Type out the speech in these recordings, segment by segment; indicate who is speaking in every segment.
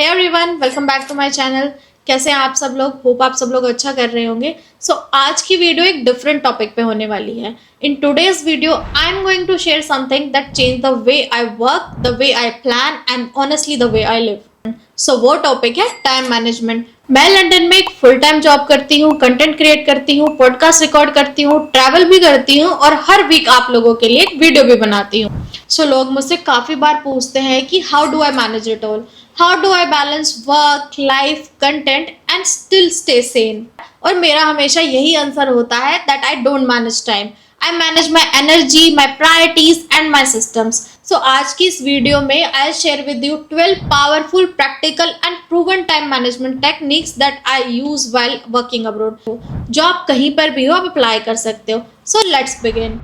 Speaker 1: Hey everyone, welcome back to my channel. कैसे हैं आप सब लोग? होप आप सब लोग अच्छा कर रहे होंगे। आज की वीडियो एक डिफरेंट टॉपिक पे होने वाली है। In today's video I am going to share something that change the way I work, the way I plan and honestly the way I live. वो टॉपिक है टाइम मैनेजमेंट। मैं London में एक full time job करती हूँ, content create करती हूँ, podcast record करती हूँ, ट्रैवल भी करती हूँ और हर वीक आप लोगों के लिए एक वीडियो भी बनाती हूँ। लोग मुझसे काफी बार पूछते हैं कि how do I manage it all, how do I balance work life content and still stay Sen. और मेरा हमेशा यही आंसर होता है that I don't manage time, I manage my energy, my priorities and my systems. आज की इस video में I share with you 12 powerful practical and proven time management techniques that I use while working abroad. जो आप कहीं पर भी हो आप अप्लाई कर सकते हो। Let's begin.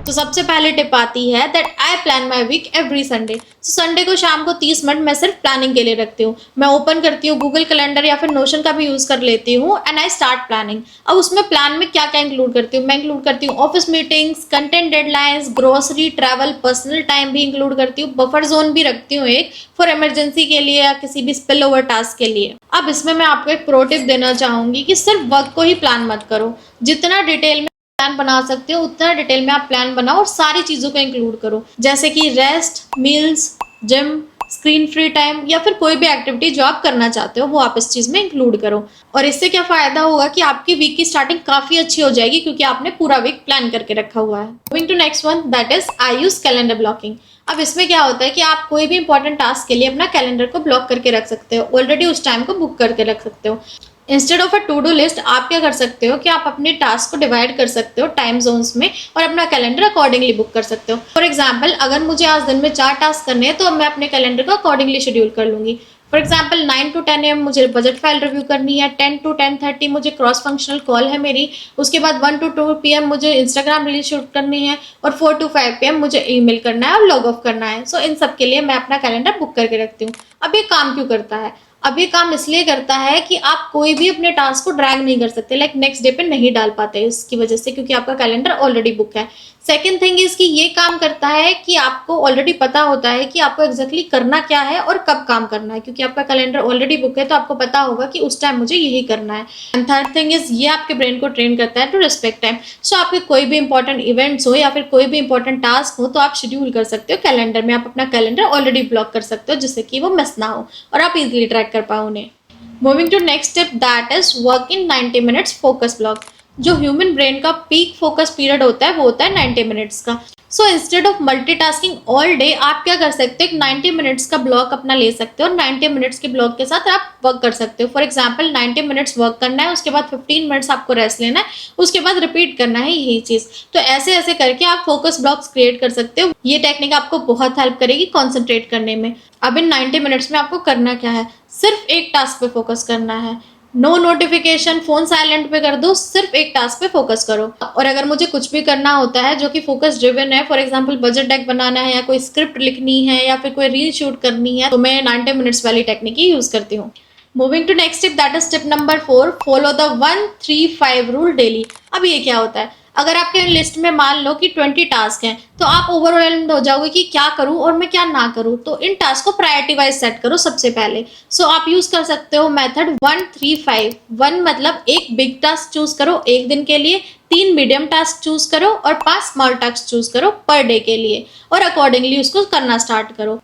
Speaker 1: सबसे पहले टिप आती है that I plan my week every Sunday. Sunday को शाम को 30 मिनट मैं सिर्फ प्लानिंग के लिए रखती हूँ। मैं ओपन करती हूँ गूगल कैलेंडर या फिर नोशन का भी यूज कर लेती हूँ एंड आई स्टार्ट प्लानिंग। अब उसमें प्लान में क्या क्या इंक्लूड करती हूँ? मैं इंक्लूड करती हूँ office meetings, content deadlines, grocery, travel, personal time भी इंक्लूड करती हूँ। बफर जोन भी रखती हूँ एक फॉर इमरजेंसी के लिए या किसी भी स्पिल ओवर टास्क के लिए। अब इसमें मैं आपको एक प्रो टिप देना चाहूंगी कि सिर्फ वर्क को ही प्लान मत करो। जितना डिटेल में प्लान बना सकते हो उतना डिटेल में आप प्लान बनाओ और सारी चीजों को इंक्लूड करो, जैसे कि rest, meals, gym, screen free time या फिर कोई भी एक्टिविटी जो आप करना चाहते हो वो आप इस चीज में इंक्लूड करो। और इससे क्या फायदा होगा कि आपकी वीक की स्टार्टिंग काफी अच्छी हो जाएगी क्योंकि आपने पूरा वीक प्लान करके रखा हुआ है। Moving to next one, that is I use calendar blocking. अब इसमें क्या होता है कि आप कोई भी इंपॉर्टेंट टास्क के लिए अपना कैलेंडर को ब्लॉक करके रख सकते हो, ऑलरेडी उस टाइम को बुक करके रख सकते हो। Instead of a to do list आप क्या कर सकते हो कि आप अपने टास्क को डिवाइड कर सकते हो टाइम जोन्स में और अपना कैलेंडर अकॉर्डिंगली बुक कर सकते हो। फॉर एग्जाम्पल, अगर मुझे आज दिन में 4 टास्क करने हैं तो मैं अपने कैलेंडर को अकॉर्डिंगली शेड्यूल कर लूंगी। फॉर एग्जाम्पल 9 to 10 AM मुझे बजट फाइल रिव्यू करनी है, 10 to 10:30 मुझे क्रॉस फंक्शनल कॉल है मेरी, उसके बाद 1 to 2 PM मुझे इंस्टाग्राम रील शूट करनी है और 4 to 5 PM मुझे ईमेल करना है और लॉग ऑफ करना है। इन सब के लिए मैं अपना कैलेंडर बुक करके रखती हूँ। अब ये काम क्यों करता है? अब ये काम इसलिए करता है कि आप कोई भी अपने टास्क को ड्रैग नहीं कर सकते, लाइक नेक्स्ट डे पे नहीं डाल पाते इसकी वजह से, क्योंकि आपका कैलेंडर ऑलरेडी बुक है। सेकेंड थिंग इज कि ये काम करता है कि आपको ऑलरेडी पता होता है कि आपको एग्जैक्टली करना क्या है और कब काम करना है, क्योंकि आपका कैलेंडर ऑलरेडी बुक है तो आपको पता होगा कि उस टाइम मुझे यही करना है। एंड थर्ड थिंग इज ये आपके ब्रेन को ट्रेन करता है टू रिस्पेक्ट टाइम। आपके कोई भी इंपॉर्टेंट इवेंट्स हो या फिर कोई भी इंपॉर्टेंट टास्क हो तो आप शेड्यूल कर सकते हो कैलेंडर में। आप अपना कैलेंडर ऑलरेडी ब्लॉक कर सकते हो जिससे कि वो मिस ना हो और आप इजिली ट्रैक कर पाओ उन्हें। Moving to next step, that is work in 90 minutes focus block. जो ह्यूमन ब्रेन का पीक फोकस पीरियड होता है वो होता है 90 मिनट्स का। Instead of multitasking all day आप क्या कर सकते हो, एक 90 मिनट्स का ब्लॉक अपना ले सकते हो और 90 मिनट्स के ब्लॉक के साथ आप वर्क कर सकते हो। फॉर एग्जाम्पल 90 मिनट्स वर्क करना है, उसके बाद 15 मिनट्स आपको रेस्ट लेना है, उसके बाद रिपीट करना है यही चीज। ऐसे ऐसे करके आप फोकस ब्लॉक्स क्रिएट कर सकते हो। ये टेक्निक आपको बहुत हेल्प करेगी कॉन्सेंट्रेट करने में। अब इन 90 मिनट्स में आपको करना क्या है? सिर्फ एक टास्क पे फोकस करना है। नो नोटिफिकेशन, फोन साइलेंट पे कर दो, सिर्फ एक टास्क पे फोकस करो। और अगर मुझे कुछ भी करना होता है जो कि फोकस ड्रिवन है, फॉर एग्जांपल बजट डेक बनाना है या कोई स्क्रिप्ट लिखनी है या फिर कोई रील शूट करनी है, तो मैं 90 मिनट्स वाली टेक्निक ही यूज करती हूँ। Moving to next tip, that is tip number 4, follow the 1-3-5 rule daily. अब ये क्या होता है? अगर आपके लिस्ट में मान लो कि 20 टास्क हैं तो आप ओवरवेल्म्ड हो जाओगे कि क्या करूं और मैं क्या ना करूं। तो इन टास्क को प्रायोरिटी वाइज सेट करो सबसे पहले। आप यूज कर सकते हो मेथड 1-3-5। 1 मतलब एक बिग टास्क चूज करो एक दिन के लिए, 3 मीडियम टास्क चूज करो और 5 स्मॉल टास्क चूज करो पर डे के लिए और अकॉर्डिंगली उसको करना स्टार्ट करो।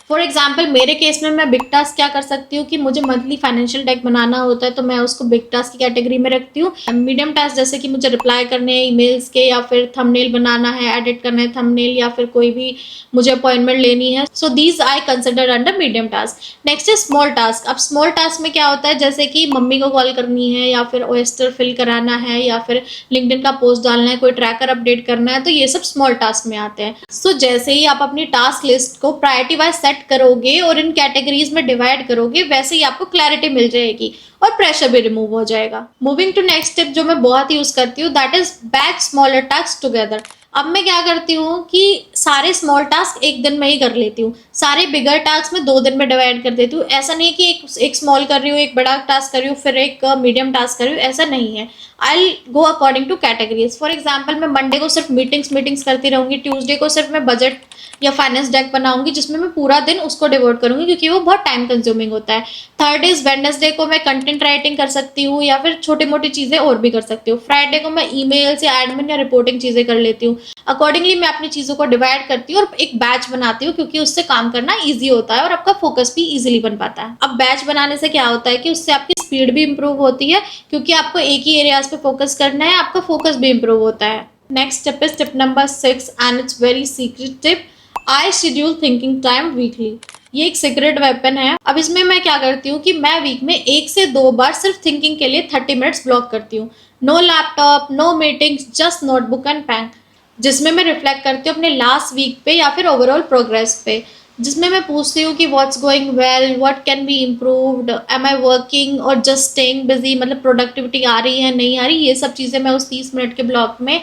Speaker 1: फॉर एग्जाम्पल मेरे केस में मैं बिग टास्क क्या कर सकती हूँ कि मुझे मंथली फाइनेंशियल डेक बनाना होता है तो मैं उसको बिग टास्क की कैटेगरी में रखती हूँ। मीडियम टास्क जैसे कि मुझे रिप्लाई करने हैं ईमेल्स के या फिर थंबनेल बनाना है, एडिट करना है थंबनेल या फिर कोई भी मुझे अपॉइंटमेंट लेनी है। These I consider under medium task. Next is small task. अब स्मॉल टास्क में क्या होता है, जैसे कि मम्मी को कॉल करनी है या फिर ओएस्टर फिल कराना है या फिर लिंक्डइन का पोस्ट डालना है, कोई ट्रैकर अपडेट करना है, तो ये सब स्मॉल टास्क में आते हैं। जैसे ही आप अपनी टास्क लिस्ट को प्रायोरिटी वाइज सेट करोगे और इन कैटेगरीज में डिवाइड करोगे वैसे ही आपको क्लैरिटी मिल जाएगी और प्रेशर भी रिमूव हो जाएगा। मूविंग टू नेक्स्ट टिप जो मैं बहुत यूज करती हूँ, that is batch smaller task together. अब मैं क्या करती हूँ कि सारे स्मॉल टास्क एक दिन में ही कर लेती हूँ, सारे बिगर टास्क में 2 दिन में डिवाइड कर देती हूँ। ऐसा नहीं है कि एक स्मॉल कर रही हूँ, एक बड़ा टास्क कर रही हूँ, फिर एक मीडियम टास्क कर रही हूँ, ऐसा नहीं है। I go according to categories. For example मैं मंडे को सिर्फ मीटिंग्स करती रहूंगी, ट्यूसडे को सिर्फ मैं बजट या फाइनेंस डेक बनाऊंगी जिसमें मैं पूरा दिन उसको डिवोट करूंगी, क्योंकि वो बहुत टाइम कंज्यूमिंग होता है। थर्ड इज वेडनेसडे को मैं कंटेंट राइटिंग कर सकती हूँ या फिर छोटी मोटी चीजें और भी कर सकती हूँ। फ्राइडे को मैं ईमेल्स या एडमिन या रिपोर्टिंग चीजें कर लेती हूँ। अकॉर्डिंगली मैं अपनी चीजों को डिवाइड करती हूँ और एक बैच बनाती हूँ, क्योंकि उससे काम करना ईजी होता है और आपका फोकस भी इजीली बन पाता है। अब बैच बनाने से क्या होता है कि उससे आपकी स्पीड भी इंप्रूव होती है, क्योंकि आपको एक ही एरियाज पे फोकस करना है, आपका फोकस भी इंप्रूव होता है। Next step is tip number 6 and it's very secret tip. I schedule thinking time weekly. ये एक सीक्रेट वेपन है। अब इसमें मैं क्या करती हूँ कि मैं वीक में 1 से 2 बार सिर्फ थिंकिंग के लिए 30 मिनट्स ब्लॉक करती हूँ। No laptop, no meetings, just notebook and pen, जिसमें मैं रिफ्लेक्ट करती हूँ अपने लास्ट वीक पे या फिर ओवरऑल प्रोग्रेस पे, जिसमें मैं पूछती हूँ कि what's going well, what can be improved, am I working or just staying busy, मतलब प्रोडक्टिविटी आ रही है नहीं आ रही, ये सब चीज़ें मैं उस 30 मिनट के ब्लॉक में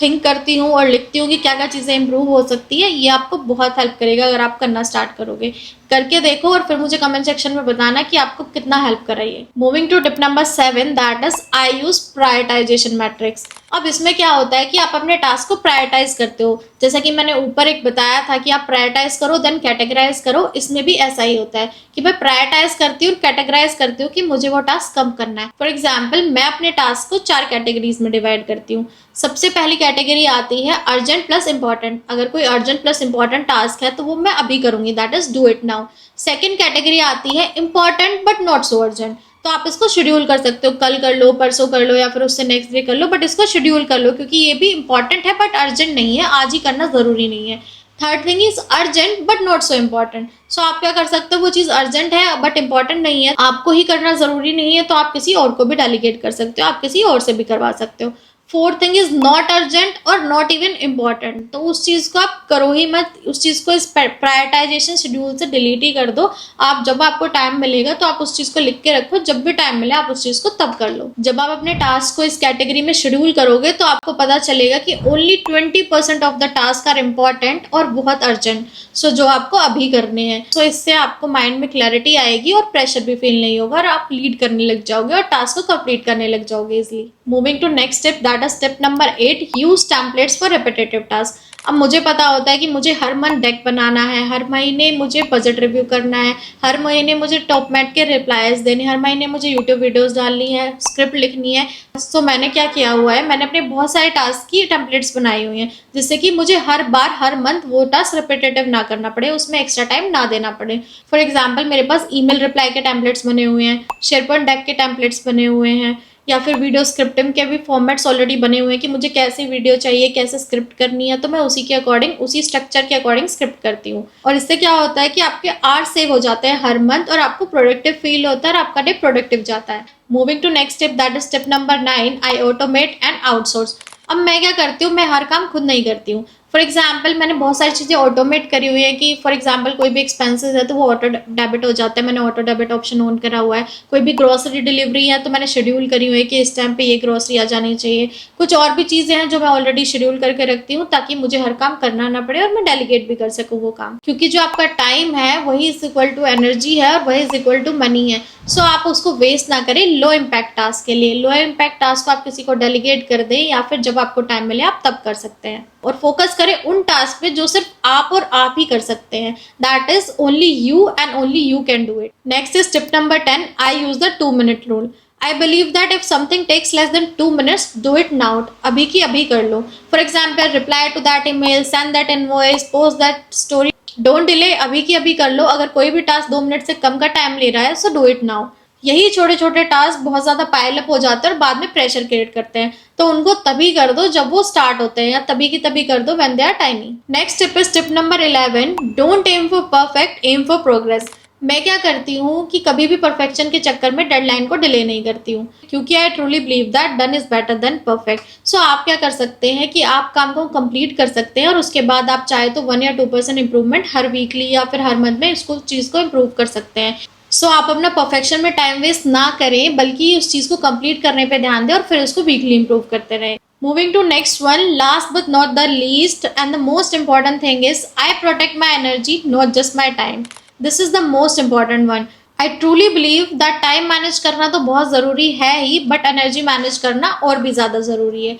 Speaker 1: थिंक करती हूँ और लिखती हूँ कि क्या क्या चीज़ें इंप्रूव हो सकती है। ये आपको बहुत हेल्प करेगा अगर आप करना स्टार्ट करोगे। करके देखो और फिर मुझे कमेंट सेक्शन में बताना कि आपको कितना हेल्प कर रही है। Moving to tip number 7 that is I use prioritisation matrix. अब इसमें क्या होता है कि आप अपने टास्क को प्रायोरिटाइज करते हो, जैसा कि मैंने ऊपर एक बताया था कि आप प्रायोरिटाइज करो देन कैटेगराइज करो। इसमें भी ऐसा ही होता है कि मैं प्रायोरिटाइज करती हूँ, कैटेगराइज करती हूँ कि मुझे वो टास्क कम करना है। फॉर एग्जाम्पल मैं अपने टास्क को 4 कैटेगरीज में डिवाइड करती हूँ। सबसे पहली कैटेगरी आती है अर्जेंट प्लस इंपॉर्टेंट। अगर कोई अर्जेंट प्लस इंपॉर्टेंट टास्क है तो वो मैं अभी करूंगी, that is do it now. Second category आती है important but not so urgent, तो आप इसको शेड्यूल कर सकते हो, कल कर लो, परसों कर लो या फिर उससे नेक्स्ट डे कर लो, बट इसको शेड्यूल कर लो क्योंकि ये भी इंपॉर्टेंट है बट अर्जेंट नहीं है, आज ही करना जरूरी नहीं है। Third thing is urgent but not so important. So आप क्या कर सकते हो, वो चीज अर्जेंट है बट इंपॉर्टेंट नहीं है, आपको ही करना जरूरी नहीं है, तो आप किसी और को भी डेलीगेट कर सकते हो, आप किसी और से भी करवा सकते हो। Fourth thing is not urgent और नॉट इवन इम्पॉर्टेंट, तो उस चीज को आप करो ही मत, उस चीज को इस प्रायोरिटाइजेशन शेड्यूल से डिलीट ही कर दो। आप जब आपको टाइम मिलेगा तो आप उस चीज को लिख के रखो, जब भी टाइम मिले आप उस चीज को तब कर लो। जब आप अपने टास्क को इस कैटेगरी में शेड्यूल करोगे तो आपको पता चलेगा कि only 20% of the task are important और बहुत अर्जेंट, सो जो आपको अभी करने हैं। सो इससे आपको माइंड में क्लैरिटी आएगी और प्रेशर भी फील नहीं होगा और आप लीड करने लग जाओगे और टास्क को कंप्लीट करने लग जाओगे easily. Moving to next step that is step number 8, use templates for repetitive task. अब मुझे पता होता है कि मुझे हर मंथ डेक बनाना है, हर महीने मुझे बजट रिव्यू करना है, हर महीने मुझे टॉपमेट के रिप्लाईज देने, हर महीने मुझे यूट्यूब वीडियोस डालनी है, स्क्रिप्ट लिखनी है। तो मैंने क्या किया हुआ है, मैंने अपने बहुत सारे टास्क की टेम्पलेट्स बनाई हुई हैं, जिससे कि मुझे हर बार हर मंथ वो टास्क रिपीटेटिव ना करना पड़े, उसमें एक्स्ट्रा टाइम ना देना पड़े। फॉर एग्जाम्पल मेरे पास ईमेल रिप्लाई के टेम्पलेट्स बने हुए हैं, शेयरपॉइंट डेक के टेम्पलेट्स बने हुए हैं, या फिर वीडियो स्क्रिप्टिंग के भी फॉर्मेट्स ऑलरेडी बने हुए हैं कि मुझे कैसी वीडियो चाहिए, कैसे स्क्रिप्ट करनी है, तो मैं उसी के अकॉर्डिंग, उसी स्ट्रक्चर के अकॉर्डिंग स्क्रिप्ट करती हूँ। और इससे क्या होता है कि आपके आवर्स सेव हो जाते हैं हर मंथ और आपको प्रोडक्टिव फील होता है और आपका डे प्रोडक्टिव जाता है। Moving to next step that is step number 9, I automate and outsource. अब मैं क्या करती हूँ, मैं हर काम खुद नहीं करती हूँ। फॉर एग्जाम्पल मैंने बहुत सारी चीज़ें ऑटोमेट करी हुई है कि फॉर एग्जाम्पल कोई भी एक्सपेंसेस है तो वो ऑटो डेबिट हो जाता है, मैंने ऑटो डेबिट ऑप्शन ऑन करा हुआ है। कोई भी ग्रोसरी डिलीवरी है तो मैंने शेड्यूल करी हुई है कि इस टाइम पे ये ग्रोसरी आ जानी चाहिए। कुछ और भी चीज़ें हैं जो मैं ऑलरेडी शेड्यूल करके रखती हूँ ताकि मुझे हर काम करना ना पड़े और मैं डेलीगेट भी कर सकूँ वो काम, क्योंकि जो आपका टाइम है वही इज इक्वल टू एनर्जी है और वही इज इक्वल टू मनी है। सो आप उसको वेस्ट ना करें लो इम्पैक्ट टास्क के लिए। लो इम्पैक्ट टास्क को आप किसी को डेलीगेट कर दें या फिर जब आपको टाइम मिले आप तब कर सकते हैं, और फोकस करें उन टास्क पे जो सिर्फ आप और आप ही कर सकते हैं, that is only you and only you can do it. Next is tip number 10, I use the 2 minute rule. I believe that if something takes less than 2 minutes do it now, अभी की अभी कर लो। For example reply to that email, send that invoice, post that story, don't delay, अभी की अभी कर लो। अगर कोई भी टास्क 2 मिनट से कम का टाइम ले रहा है सो डू इट नाउ। यही छोटे छोटे टास्क बहुत ज्यादा पाइल अप हो जाते हैं और बाद में प्रेशर क्रिएट करते हैं, तो उनको तभी कर दो जब वो स्टार्ट होते हैं या तभी की तभी कर दो when they are tiny. Next tip is tip number 11, don't aim for perfect, aim for progress. मैं क्या करती हूँ कि कभी भी परफेक्शन के चक्कर में डेडलाइन को डिले नहीं करती हूँ, क्योंकि I truly believe that done is better than perfect. So आप क्या कर सकते हैं कि आप काम को कंप्लीट कर सकते हैं और उसके बाद आप चाहे तो 1 या 2% इंप्रूवमेंट हर वीकली या फिर हर मंथ में इसको चीज को इम्प्रूव कर सकते हैं। सो आप अपना परफेक्शन में टाइम वेस्ट ना करें, बल्कि उस चीज को कंप्लीट करने पे ध्यान दें और फिर उसको वीकली इंप्रूव करते रहें। Moving to next one, last but not the least and the most important thing is I protect my energy, not just my time. This is the most important one. I truly believe that time manage करना तो बहुत ज़रूरी है ही, but energy manage करना और भी ज़्यादा ज़रूरी है।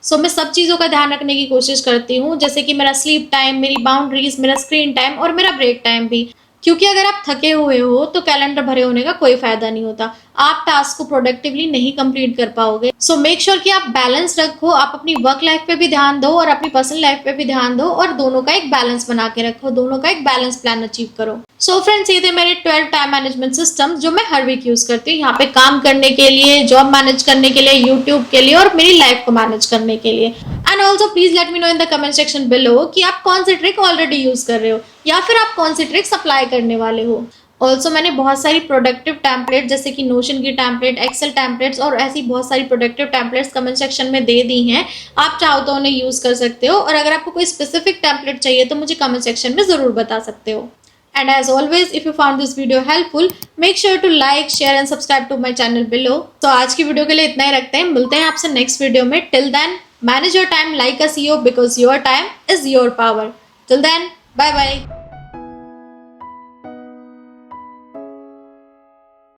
Speaker 1: सो मैं सब चीज़ों का ध्यान रखने की कोशिश करती हूँ, जैसे कि मेरा स्लीप टाइम, मेरी बाउंड्रीज, मेरा स्क्रीन टाइम और मेरा ब्रेक टाइम भी। क्योंकि अगर आप थके हुए हो तो कैलेंडर भरे होने का कोई फायदा नहीं होता, आप टास्क को प्रोडक्टिवली नहीं कंप्लीट कर पाओगे। सो मेक श्योर कि आप बैलेंस रखो, आप अपनी वर्क लाइफ पे भी ध्यान दो और अपनी पर्सनल लाइफ पे भी ध्यान दो, और दोनों का एक बैलेंस बना के रखो, दोनों का एक बैलेंस प्लान अचीव करो। सो फ्रेंड्स, ये थे मेरे 12 टाइम मैनेजमेंट सिस्टम जो मैं हर वीक यूज करती हूँ, यहाँ पे काम करने के लिए, जॉब मैनेज करने के लिए, यूट्यूब के लिए और मेरी लाइफ को मैनेज करने के लिए। And also please let me know in the comment section below कि आप कौन सी ट्रिक ऑलरेडी यूज कर रहे हो या फिर आप कौन सी ट्रिक्स अप्लाई करने वाले हो। ऑल्सो मैंने बहुत सारी प्रोडक्टिव टैम्पलेट जैसे कि नोशन की टैम्पलेट, एक्सेल टैम्पलेट्स और ऐसी बहुत सारी प्रोडक्टिव टैम्पलेट्स कमेंट सेक्शन में दे दी हैं, आप चाहो तो उन्हें यूज कर सकते हो। और अगर आपको कोई स्पेसिफिक टैम्पलेट चाहिए तो मुझे कमेंट सेक्शन में जरूर बता सकते हो। And as always, if you found this video helpful, make sure to like, share and subscribe to my channel below. तो आज की वीडियो के लिए इतना ही रखते हैं, मिलते हैं आपसे नेक्स्ट वीडियो में। Till then, manage your time like a CEO because your time is your power. Till then, bye bye.